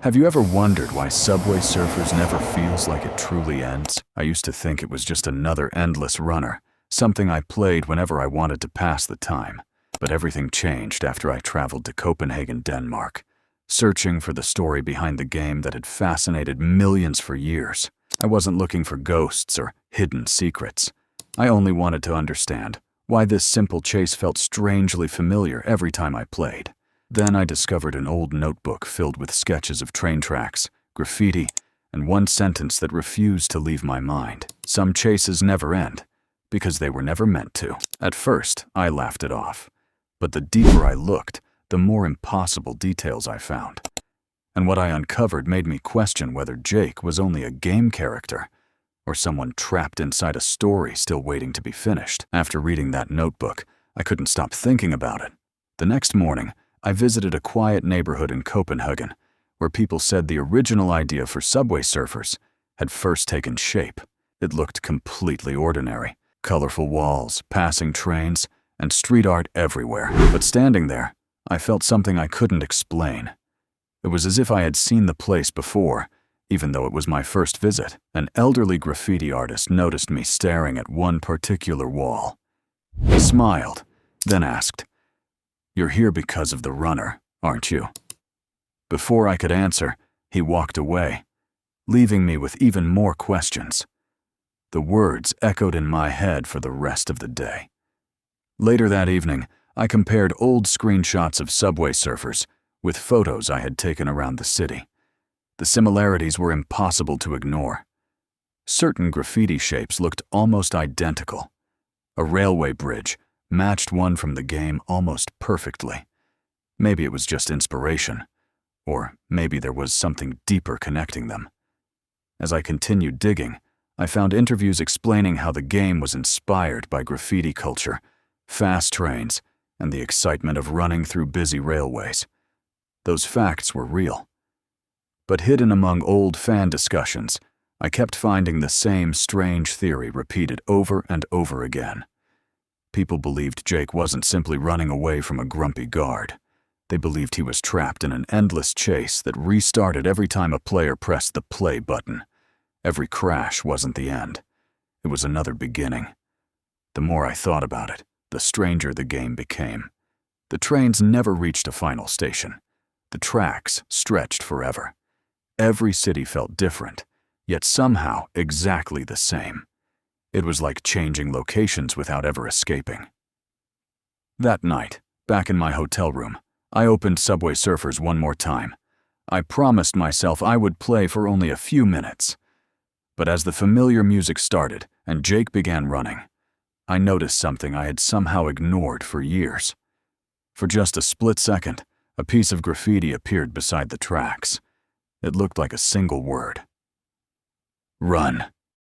Have you ever wondered why Subway Surfers never feels like it truly ends? I used to think it was just another endless runner, something I played whenever I wanted to pass the time. But everything changed after I traveled to Copenhagen, Denmark, searching for the story behind the game that had fascinated millions for years. I wasn't looking for ghosts or hidden secrets. I only wanted to understand why this simple chase felt strangely familiar every time I played. Then I discovered an old notebook filled with sketches of train tracks, graffiti, and one sentence that refused to leave my mind. Some chases never end, because they were never meant to. At first, I laughed it off. But the deeper I looked, the more impossible details I found. And what I uncovered made me question whether Jake was only a game character, or someone trapped inside a story still waiting to be finished. After reading that notebook, I couldn't stop thinking about it. The next morning, I visited a quiet neighborhood in Copenhagen, where people said the original idea for Subway Surfers had first taken shape. It looked completely ordinary. Colorful walls, passing trains, and street art everywhere. But standing there, I felt something I couldn't explain. It was as if I had seen the place before, even though it was my first visit. An elderly graffiti artist noticed me staring at one particular wall. He smiled, then asked, "You're here because of the runner, aren't you?" Before I could answer, he walked away, leaving me with even more questions. The words echoed in my head for the rest of the day. Later that evening, I compared old screenshots of Subway Surfers with photos I had taken around the city. The similarities were impossible to ignore. Certain graffiti shapes looked almost identical. A railway bridge matched one from the game almost perfectly. Maybe it was just inspiration, or maybe there was something deeper connecting them. As I continued digging, I found interviews explaining how the game was inspired by graffiti culture, fast trains, and the excitement of running through busy railways. Those facts were real. But hidden among old fan discussions, I kept finding the same strange theory repeated over and over again. People believed Jake wasn't simply running away from a grumpy guard. They believed he was trapped in an endless chase that restarted every time a player pressed the play button. Every crash wasn't the end. It was another beginning. The more I thought about it, the stranger the game became. The trains never reached a final station. The tracks stretched forever. Every city felt different, yet somehow exactly the same. It was like changing locations without ever escaping. That night, back in my hotel room, I opened Subway Surfers one more time. I promised myself I would play for only a few minutes. But as the familiar music started and Jake began running, I noticed something I had somehow ignored for years. For just a split second, a piece of graffiti appeared beside the tracks. It looked like a single word. "Run."